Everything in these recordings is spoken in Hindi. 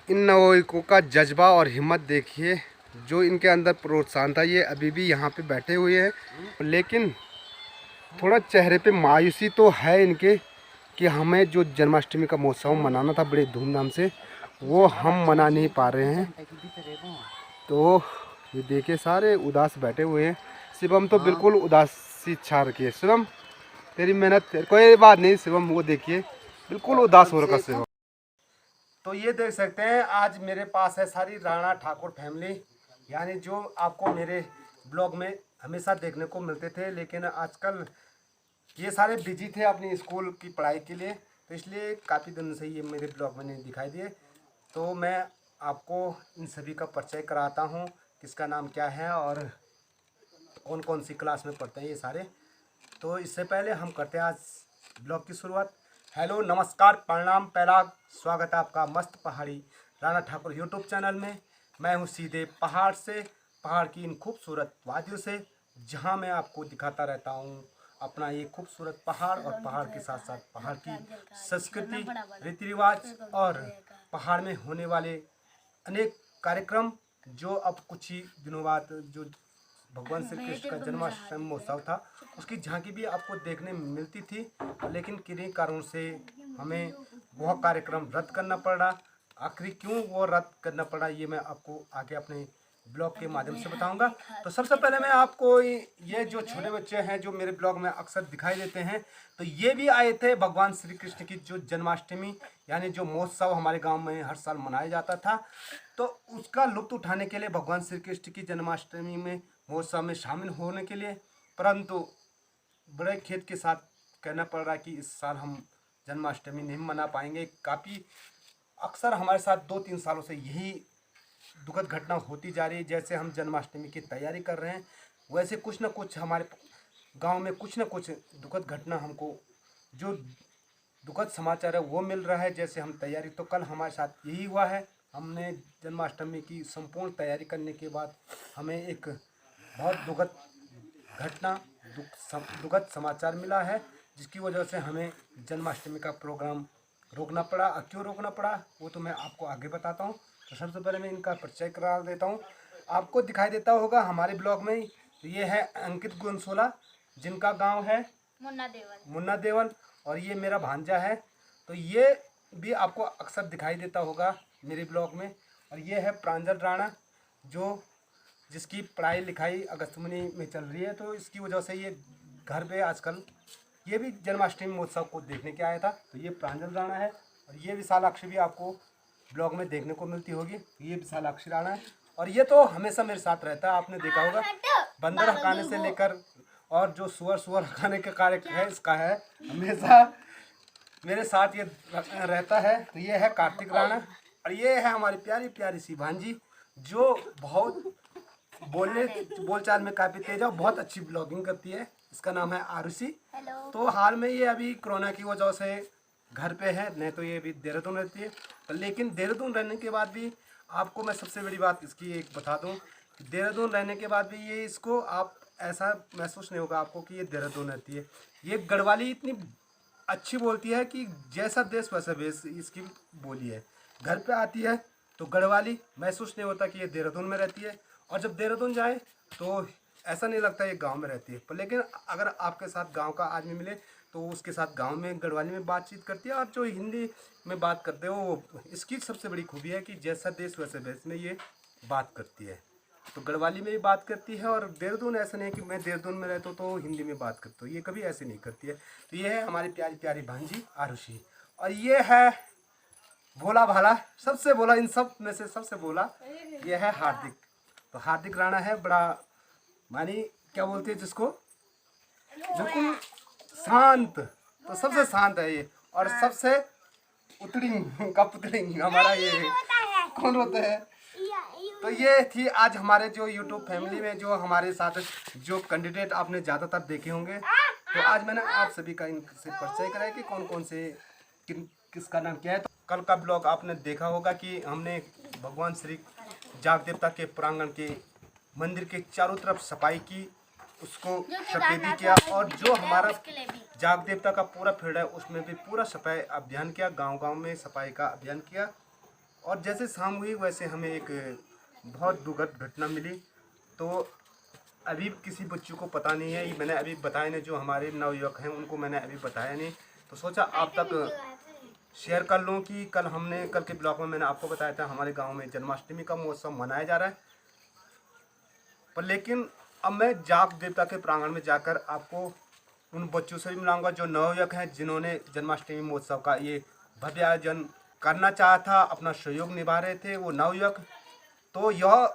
इन नवयुवकों का जज्बा और हिम्मत देखिए, जो इनके अंदर प्रोत्साहन था। ये अभी भी यहाँ पे बैठे हुए हैं, लेकिन थोड़ा चेहरे पे मायूसी तो है इनके कि हमें जो जन्माष्टमी का महोत्सव मनाना था बड़े धूमधाम से, वो हम मना नहीं पा रहे हैं। तो ये देखिए सारे उदास बैठे हुए हैं। शिवम तो बिल्कुल उदासी छा रखी है। शिवम तेरी मेहनत, कोई बात नहीं शिवम, वो देखिए बिल्कुल उदास हो रखा शिवम। तो ये देख सकते हैं आज मेरे पास है सारी राणा ठाकुर फैमिली, यानी जो आपको मेरे ब्लॉग में हमेशा देखने को मिलते थे, लेकिन आजकल ये सारे बिजी थे अपनी स्कूल की पढ़ाई के लिए, तो इसलिए काफ़ी दिनों से ये मेरे ब्लॉग में नहीं दिखाई दिए। तो मैं आपको इन सभी का परिचय कराता हूँ, किसका नाम क्या है और कौन कौन सी क्लास में पढ़ते हैं ये सारे। तो इससे पहले हम करते हैं आज ब्लॉग की शुरुआत। हेलो नमस्कार प्रणाम पैराग, स्वागत है आपका मस्त पहाड़ी राणा ठाकुर यूट्यूब चैनल में। मैं हूँ सीधे पहाड़ से, पहाड़ की इन खूबसूरत वादियों से, जहाँ मैं आपको दिखाता रहता हूँ अपना ये खूबसूरत पहाड़, और पहाड़ के साथ साथ पहाड़ की संस्कृति, रीति रिवाज और पहाड़ में होने वाले अनेक कार्यक्रम, जो अब कुछ ही दिनों बाद जो भगवान श्री कृष्ण का जन्माष्टमी महोत्सव था, उसकी झांकी भी आपको देखने में मिलती थी, लेकिन किन्हीं कारणों से हमें वह कार्यक्रम रद्द करना पड़ रहा। आखिर क्यों वो रद्द करना पड़ा, ये मैं आपको आगे अपने ब्लॉग के माध्यम से बताऊंगा। तो सबसे पहले मैं आपको ये जो छोटे बच्चे हैं जो मेरे ब्लॉग में अक्सर दिखाई देते हैं, तो ये भी आए थे भगवान श्री कृष्ण की जो जन्माष्टमी यानी जो महोत्सव हमारे गांव में हर साल मनाया जाता था, तो उसका लुत्फ उठाने के लिए भगवान श्री कृष्ण की जन्माष्टमी में महोत्सव में शामिल होने के लिए, परंतु बड़े खेद के साथ कहना पड़ रहा है कि इस साल हम जन्माष्टमी नहीं मना पाएंगे। काफ़ी अक्सर हमारे साथ 2-3 सालों से यही दुखद घटना होती जा रही है। जैसे हम जन्माष्टमी की तैयारी कर रहे हैं, वैसे कुछ ना कुछ हमारे गांव में कुछ ना कुछ दुखद घटना, हमको जो दुखद समाचार है वो मिल रहा है। जैसे हम तैयारी, तो कल हमारे साथ यही हुआ है। हमने जन्माष्टमी की संपूर्ण तैयारी करने के बाद हमें एक बहुत दुखद घटना, दुखद समाचार मिला है, जिसकी वजह से हमें जन्माष्टमी का प्रोग्राम रोकना पड़ा। और क्यों रोकना पड़ा वो तो मैं आपको आगे बताता हूँ। तो सबसे पहले मैं इनका परिचय करा देता हूँ। आपको दिखाई देता होगा हमारे ब्लॉग में, तो ये है अंकित गुनसोला, जिनका गांव है मुन्ना देवल, और ये मेरा भांजा है। तो ये भी आपको अक्सर दिखाई देता होगा मेरे ब्लॉग में। और ये है प्रांजल राणा, जो जिसकी पढ़ाई लिखाई अगस्तमुनि में चल रही है, तो इसकी वजह से ये घर पे आजकल, ये भी जन्माष्टमी महोत्सव को देखने के आया था। तो ये प्रांजल राणा है, और ये विशालाक्षी भी आपको ब्लॉग में देखने को मिलती होगी। ये विशालाक्षी राणा है, और ये तो हमेशा मेरे साथ रहता है। आपने देखा होगा बंदर हटाने से लेकर और जो सुअर हटाने का कार्य है इसका है, हमेशा मेरे साथ ये रहता है। तो ये है कार्तिक राणा, और ये है हमारी प्यारी प्यारी सी भांजी, जो बहुत बोलचाल में काफ़ी तेज है, बहुत अच्छी ब्लॉगिंग करती है। इसका नाम है आरुषि। तो हाल में ये अभी कोरोना की वजह से घर पे है, नहीं तो ये भी देहरादून रहती है। तो लेकिन देहरादून रहने के बाद भी आपको मैं सबसे बड़ी बात इसकी एक बता दूं, देहरादून रहने के बाद भी ये इसको आप ऐसा महसूस नहीं होगा आपको कि ये देहरादून रहती है। ये गढ़वाली इतनी अच्छी बोलती है कि जैसा देश वैसा भेष इसकी बोली है। घर पे आती है तो गढ़वाली महसूस नहीं होता कि ये देहरादून में रहती है, और जब देहरादून जाए तो ऐसा नहीं लगता ये गांव में रहती है। पर लेकिन अगर आपके साथ गांव का आदमी मिले तो उसके साथ गांव में गढ़वाली में बातचीत करती है, और जो हिंदी में बात करते हो वो, इसकी सबसे बड़ी खूबी है कि जैसा देश वैसे भेष में ये बात करती है। तो गढ़वाली में भी बात करती है, और देहरादून ऐसा नहीं है कि मैं देहरादून में रहता हूँ तो हिंदी में बात करता हूँ, ये कभी ऐसे नहीं करती है। तो ये है हमारी प्यारी प्यारी भांजी आरुषि, और ये है भोला भाला, सबसे भोला, इन सब में से सबसे भोला ये है हार्दिक। तो हार्दिक राणा है, बड़ा मानी क्या बोलते हैं जिसको, बिल्कुल शांत, तो सबसे शांत है ये, और सबसे उतड़ी का पुतड़ी हमारा ये है। कौन होता है? तो ये थी आज हमारे जो यूट्यूब फैमिली में जो हमारे साथ जो कैंडिडेट आपने ज़्यादातर देखे होंगे। तो आज मैंने आप सभी का इनसे परिचय कराया कि कौन कौन से किसका नाम क्या है। तो कल का ब्लॉग आपने देखा होगा कि हमने भगवान श्री जाग देवता के प्रांगण के मंदिर के चारों तरफ सफाई की, उसको सफेदी किया, और जो हमारा जाग देवता का पूरा फील्ड है उसमें भी पूरा सफाई अभियान किया, गांव-गांव में सफाई का अभियान किया। और जैसे शाम हुई वैसे हमें एक बहुत दुखद घटना मिली। तो अभी किसी बच्चों को पता नहीं है, ये मैंने अभी बताया नहीं, जो हमारे नवयुवक हैं उनको मैंने अभी बताया नहीं, तो सोचा आप तक शेयर कर लूँ कि कल के ब्लॉग में मैंने आपको बताया था हमारे गांव में जन्माष्टमी का महोत्सव मनाया जा रहा है। पर लेकिन अब मैं जाग देवता के प्रांगण में जाकर आपको उन बच्चों से भी मिलाऊंगा जो नवयुवक हैं, जिन्होंने जन्माष्टमी महोत्सव का ये भव्य आयोजन करना चाहा था, अपना सहयोग निभा रहे थे वो नवयुवक। तो यह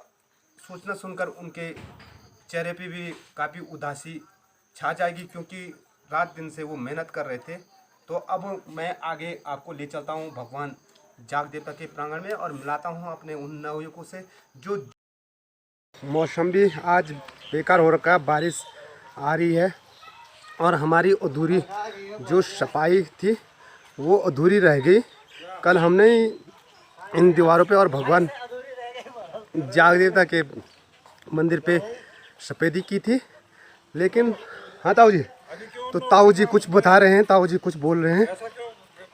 सूचना सुनकर उनके चेहरे पे भी काफ़ी उदासी छा जाएगी, क्योंकि रात दिन से वो मेहनत कर रहे थे। तो अब मैं आगे आपको ले चलता हूँ भगवान जाग देवता के प्रांगण में और मिलाता हूँ अपने उन नवयुवकों से। जो मौसम भी आज बेकार हो रखा है, बारिश आ रही है और हमारी अधूरी जो सफाई थी वो अधूरी रह गई। कल हमने इन दीवारों पे और भगवान जाग देवता के मंदिर पे सफेदी की थी, लेकिन हाँ ताऊ जी, तो ताऊ जी कुछ बता रहे हैं, ताऊ जी कुछ बोल रहे हैं। ऐसा क्यों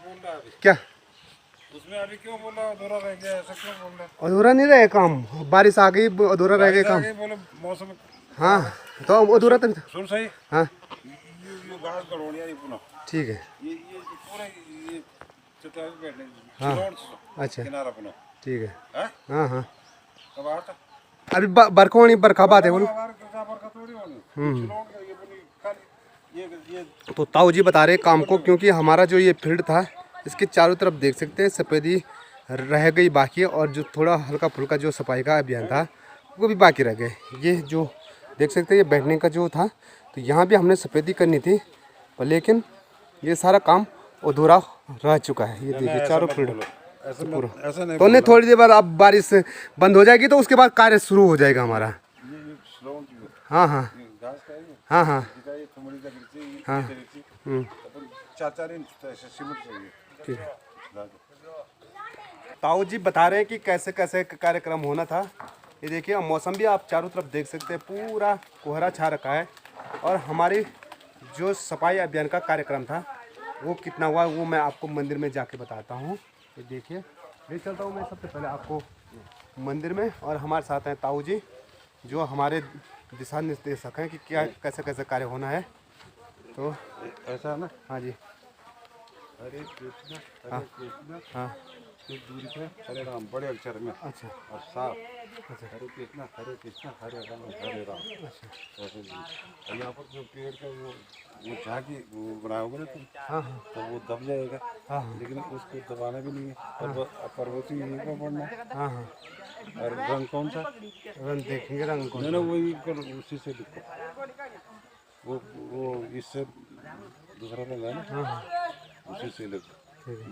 बोल रहा है अभी? क्या उसमें अभी क्यों बोल रहा अधूरा रह गया, ऐसा क्यों बोल रहा है? अधूरा नहीं रहे काम, बारिश आ गई अधूरा रह गए काम। बोले मौसम। हाँ तो अधूरा तक सुन सही। हाँ ये घास गड़ोड़िया नहीं पुनः। ठीक है। ये पूरे ये चटाई पे बैठने। हाँ अच्छा किनारा पुनः। ठीक है। हैं? हाँ हाँ कब आता? अभी बरखा होनी, बरखा बात है बोलो। तो ताऊ जी बता रहे काम को, क्योंकि हमारा जो ये फील्ड था इसके चारों तरफ देख सकते हैं सफेदी रह गई बाकी है, और जो थोड़ा हल्का फुल्का जो सफाई का अभियान था वो भी बाकी रह गए। ये जो देख सकते हैं ये बैठने का जो था, तो यहाँ भी हमने सफेदी करनी थी, पर लेकिन ये सारा काम अधूरा रह चुका है। ये देखिए चारों फील्ड पूरा। तो नहीं, थोड़ी देर बाद अब बारिश बंद हो जाएगी तो उसके बाद कार्य शुरू हो जाएगा हमारा। हाँ हाँ हाँ हाँ हाँ ठीक है। ताऊ जी बता रहे हैं कि कैसे कैसे कार्यक्रम होना था। ये देखिए मौसम भी आप चारों तरफ देख सकते हैं, पूरा कोहरा छा रखा है। और हमारी जो सफाई अभियान का कार्यक्रम था वो कितना हुआ वो मैं आपको मंदिर में जाके बताता हूँ। ये देखिए ले चलता हूँ मैं सबसे पहले आपको मंदिर में, और हमारे साथ हैं ताऊ जी जो हमारे दिशा निर्देशक हैं कि क्या कैसे कैसे कार्य होना है। तो ऐसा है ना? हाँ जी। हरे कृष्ण हाँ हरे कृष्ण। हाँ एक दूरी पे हरे राम बड़े अक्षर में। अच्छा और साफ। अच्छा हरे कृष्ण हरे राम हरे राम। अच्छा ऐसे जी। और यहाँ पर जो पेड़ का वो झांकी वो बनाओगे ना तुम, हाँ हाँ तो वो दब जाएगा। हाँ हाँ लेकिन उसको दबाना भी नहीं है। और पर्वती यहीं पर पड़ना है। हाँ हाँ। और रंग कौन सा? रंग देखेंगे, रंग कौन नहीं ना, वही कर उसी से लिखो। वो इससे दूसरा रंग है ना, उसी से लिखो।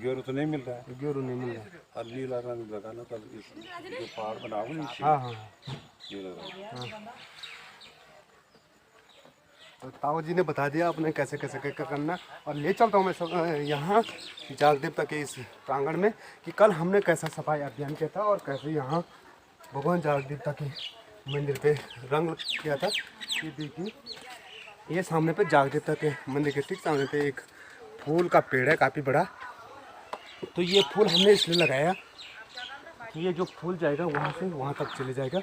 गेरू तो नहीं मिल रहा है। गेरू नहीं मिल रहा। और नीला रंग लगाना कल इस जो पहाड़ बनाओगे ना इससे हाँ हाँ नीला रंग। हाँ। तो ताऊ जी ने बता दिया आपने कैसे कैसे क्या करना। और ले चलता हूँ मैं सब यहाँ जाग देवता के इस प्रांगण में कि कल हमने कैसा सफाई अभियान किया था और कैसे यहाँ भगवान जाग देवता के मंदिर पे रंग किया था। ये देखिए ये सामने पे जाग देवता के मंदिर के ठीक सामने पे एक फूल का पेड़ है काफ़ी बड़ा। तो ये फूल हमने इसलिए लगाया कि ये जो फूल जाएगा वहाँ से वहाँ तक चले जाएगा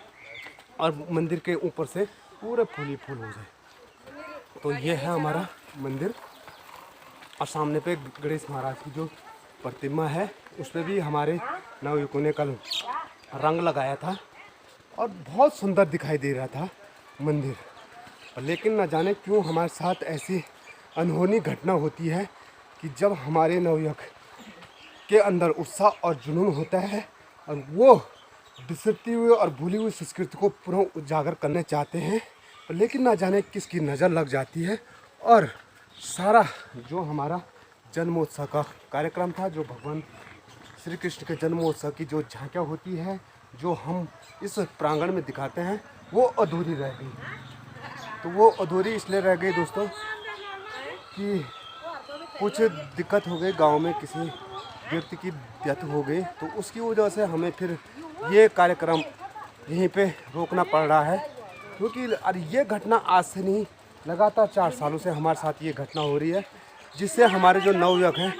और मंदिर के ऊपर से पूरे फूल ही फूल हो जाए। तो ये है हमारा मंदिर। और सामने पे गणेश महाराज की जो प्रतिमा है उस पर भी हमारे नवयुवकों ने कल रंग लगाया था और बहुत सुंदर दिखाई दे रहा था मंदिर। लेकिन न जाने क्यों हमारे साथ ऐसी अनहोनी घटना होती है कि जब हमारे नवयुवक के अंदर उत्साह और जुनून होता है और वो बिसरती हुई और भूली हुई संस्कृति को पुनः उजागर करना चाहते हैं, लेकिन ना जाने किसकी नज़र लग जाती है और सारा जो हमारा जन्मोत्सव का कार्यक्रम था, जो भगवान श्री कृष्ण के जन्मोत्सव की जो झांकियाँ होती है जो हम इस प्रांगण में दिखाते हैं, वो अधूरी रह गई। तो वो अधूरी इसलिए रह गई दोस्तों कि कुछ दिक्कत हो गई, गांव में किसी व्यक्ति की डेथ हो गई, तो उसकी वजह से हमें फिर ये कार्यक्रम यहीं पे रोकना पड़ रहा है। क्योंकि ये घटना आज से नहीं, लगातार 4 सालों से हमारे साथ ये घटना हो रही है, जिससे हमारे जो नवयुवक हैं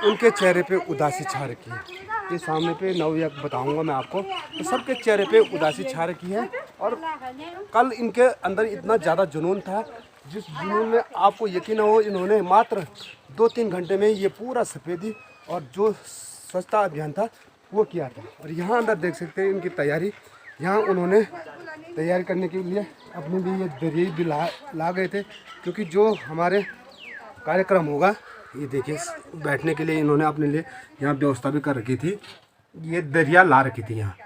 उनके चेहरे पे उदासी छा रखी है। के सामने पे नवयुवक बताऊंगा मैं आपको। तो सबके चेहरे पे उदासी छा रखी है और कल इनके अंदर इतना ज़्यादा जुनून था, जिस जुनून में आपको यकीन हो इन्होंने मात्र 2-3 घंटे में ये पूरा सफ़ेदी और जो स्वच्छता अभियान था वो किया था। और यहाँ अंदर देख सकते हैं इनकी तैयारी, यहाँ उन्होंने तैयारी करने के लिए अपने लिए ये दरिया भी ला गए थे, क्योंकि जो हमारे कार्यक्रम होगा ये देखिए बैठने के लिए इन्होंने अपने लिए यहाँ व्यवस्था भी कर रखी थी, ये दरिया ला रखी थी यहाँ।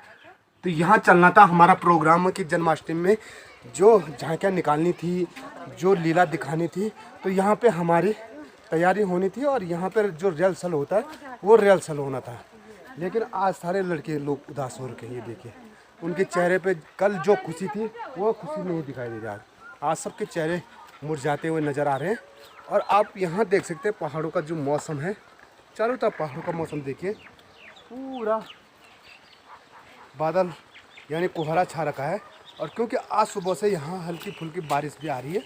तो यहाँ चलना था हमारा प्रोग्राम की जन्माष्टमी में जो झांकियाँ निकालनी थी, जो लीला दिखानी थी, तो यहाँ पे हमारी तैयारी होनी थी और यहाँ पर जो रिहर्सल होता है वो रिहर्सल होना था। लेकिन आज सारे लड़के लोग उदास हो रखे हैं, ये देखिए उनके चेहरे पे कल जो खुशी थी वो खुशी नहीं दिखाई दे रही। आज सबके चेहरे मुरझाते हुए नज़र आ रहे हैं। और आप यहाँ देख सकते हैं पहाड़ों का जो मौसम है, चारों तरफ पहाड़ों का मौसम देखिए, पूरा बादल यानी कोहरा छा रखा है। और क्योंकि आज सुबह से यहाँ हल्की फुल्की बारिश भी आ रही है,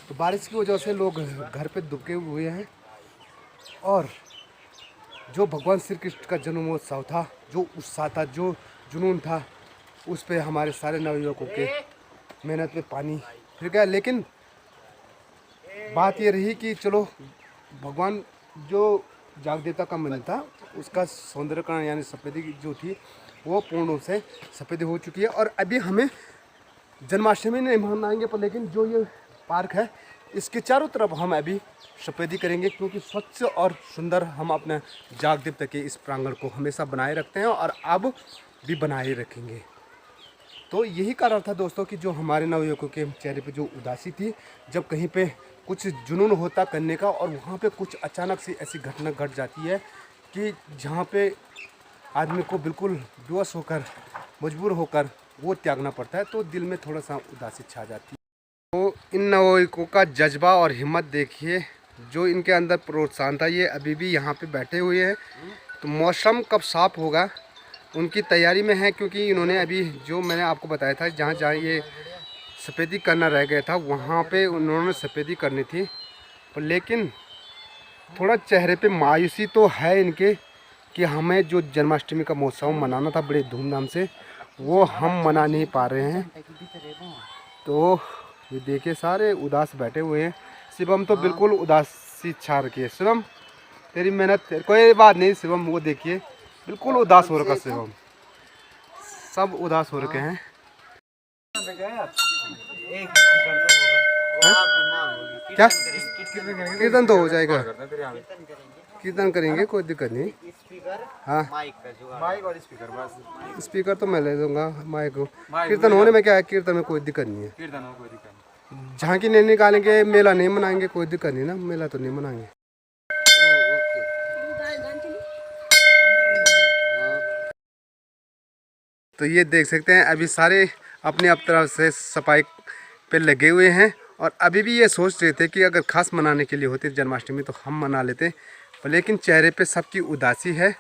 तो बारिश की वजह से लोग घर पे दुबके हुए हैं। और जो भगवान श्री कृष्ण का जन्मोत्सव था, जो उत्साह था, जो जुनून था, उस पे हमारे सारे नवयुवकों के मेहनत में पानी फिर गया। लेकिन बात ये रही कि चलो भगवान जो जाग देवता का मंदिर था उसका सौंदर्यकरण यानी सफ़ेदी जो थी वो पूर्ण रूप से सफ़ेदी हो चुकी है। और अभी हमें जन्माष्टमी नहीं मनाएंगे पर लेकिन जो ये पार्क है इसके चारों तरफ हम अभी सफ़ेदी करेंगे, क्योंकि स्वच्छ और सुंदर हम अपने जाग देवता के इस प्रांगण को हमेशा बनाए रखते हैं और अब भी बनाए रखेंगे। तो यही कारण था दोस्तों कि जो हमारे नवयुवकों के चेहरे पे जो उदासी थी, जब कहीं पे कुछ जुनून होता करने का और वहाँ पे कुछ अचानक से ऐसी घटना घट जाती है कि जहाँ पे आदमी को बिल्कुल बेहोश होकर मजबूर होकर वो त्यागना पड़ता है, तो दिल में थोड़ा सा उदासी छा जाती है। तो इन नवयुवकों का जज्बा और हिम्मत देखिए, जो इनके अंदर प्रोत्साहन था, ये अभी भी यहाँ पे बैठे हुए हैं। तो मौसम कब साफ होगा उनकी तैयारी में है, क्योंकि इन्होंने अभी जो मैंने आपको बताया था जहाँ जहाँ ये सफ़ेदी करना रह गया था वहाँ पे उन्होंने सफ़ेदी करनी थी। पर लेकिन थोड़ा चेहरे पे मायूसी तो है इनके कि हमें जो जन्माष्टमी का महोत्सव मनाना था बड़े धूमधाम से, वो हम मना नहीं पा रहे हैं। तो ये देखिए सारे उदास बैठे हुए हैं। शिवम तो बिल्कुल उदासी छा रखी है। शिवम तेरी मेहनत कोई बात नहीं शिवम, वो देखिए बिल्कुल उदास हो रखा शिवम, सब उदास हो रखे हैं। क्या कीर्तन तो हो जाएगा, कीर्तन करेंगे कोई दिक्कत नहीं। हाँ माइक और स्पीकर, बस स्पीकर तो मैं ले दूंगा, माइक कीर्तन होने में क्या है, कीर्तन में कोई दिक्कत नहीं है। कीर्तन में कोई दिक्कत नहीं, झांकी नहीं निकालेंगे, मेला नहीं मनाएंगे, कोई दिक्कत नहीं ना, मेला तो नहीं मनाएंगे। तो ये देख सकते हैं अभी सारे अपने अब तरफ से सफाई पे लगे हुए हैं और अभी भी ये सोच रहे थे कि अगर खास मनाने के लिए होती जन्माष्टमी तो हम मना लेते, लेकिन चेहरे पे सबकी उदासी है।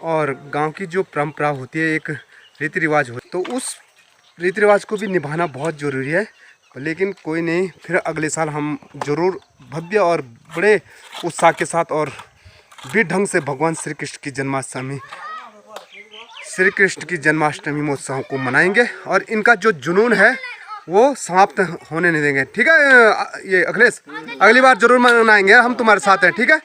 और गांव की जो परंपरा होती है, एक रीति रिवाज होती है, तो उस रीति रिवाज को भी निभाना बहुत ज़रूरी है। लेकिन कोई नहीं, फिर अगले साल हम ज़रूर भव्य और बड़े उत्साह के साथ और भी ढंग से भगवान श्री कृष्ण की जन्माष्टमी महोत्सव को मनाएंगे और इनका जो जुनून है वो समाप्त होने नहीं देंगे। ठीक है ये अखिलेश, अगली बार जरूर मनाएंगे, हम तुम्हारे साथ हैं। ठीक है,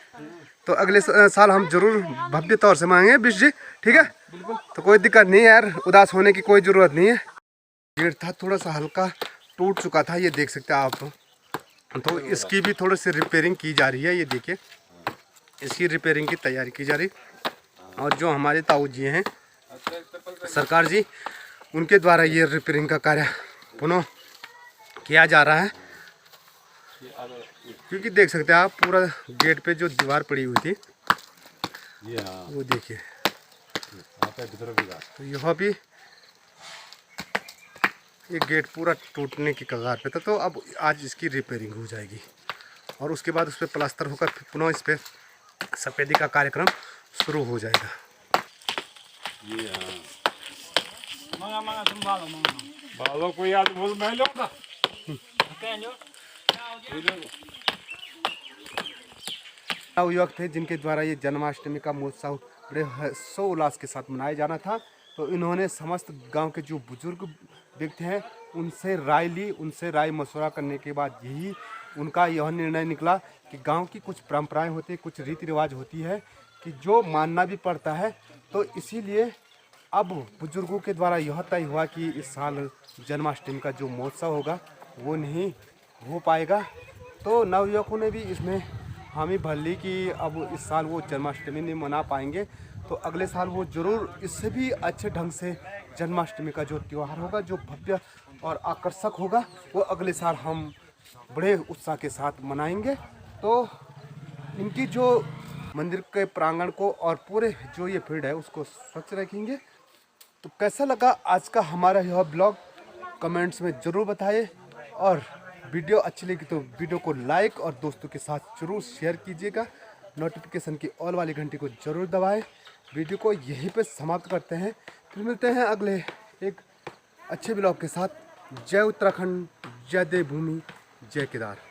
तो अगले साल हम जरूर भव्य तौर से मनाएंगे बिश जी। ठीक है, तो कोई दिक्कत नहीं है यार, उदास होने की कोई ज़रूरत नहीं है। गेट था थोड़ा सा हल्का टूट चुका था, ये देख सकते हैं आप। तो इसकी भी थोड़ी सी रिपेयरिंग की जा रही है, ये देखिए इसकी रिपेयरिंग की तैयारी की जा रही। और जो हमारे ताऊ जी हैं सरकार जी, उनके द्वारा ये रिपेयरिंग का कार्य पुनः किया जा रहा है। क्योंकि देख सकते हैं आप पूरा गेट पे जो दीवार पड़ी हुई थी वो देखिए, तो यहाँ भी ये गेट पूरा टूटने की कगार पे था। तो अब आज इसकी रिपेयरिंग हो जाएगी और उसके बाद उस पर प्लास्टर होकर पुनः इस पर सफेदी का कार्यक्रम शुरू हो जाएगा। कोई आज बोल मैं लूंगा। युवक थे जिनके द्वारा ये जन्माष्टमी का महोत्सव बड़े हर्षो उल्लास के साथ मनाया जाना था। तो इन्होंने समस्त गांव के जो बुजुर्ग व्यक्ति हैं उनसे राय ली, उनसे राय मशवरा करने के बाद यही उनका यह निर्णय निकला कि गांव की कुछ परंपराएं होती, कुछ रीति रिवाज होती है कि जो मानना भी पड़ता है। तो इसीलिए अब बुजुर्गों के द्वारा यह तय हुआ कि इस साल जन्माष्टमी का जो महोत्सव होगा वो नहीं हो पाएगा। तो नवयुवकों ने भी इसमें हामी भर ली कि अब इस साल वो जन्माष्टमी नहीं मना पाएंगे, तो अगले साल वो ज़रूर इससे भी अच्छे ढंग से जन्माष्टमी का जो त्यौहार होगा, जो भव्य और आकर्षक होगा, वो अगले साल हम बड़े उत्साह के साथ मनाएंगे। तो इनकी जो मंदिर के प्रांगण को और पूरे जो ये फील्ड है उसको स्वच्छ रखेंगे। तो कैसा लगा आज का हमारा यह ब्लॉग कमेंट्स में ज़रूर बताइए, और वीडियो अच्छी लगी तो वीडियो को लाइक और दोस्तों के साथ ज़रूर शेयर कीजिएगा। नोटिफिकेशन की ऑल वाली घंटी को ज़रूर दबाएं। वीडियो को यहीं पे समाप्त करते हैं, फिर मिलते हैं अगले एक अच्छे ब्लॉग के साथ। जय उत्तराखंड, जय देवभूमि, जय केदार।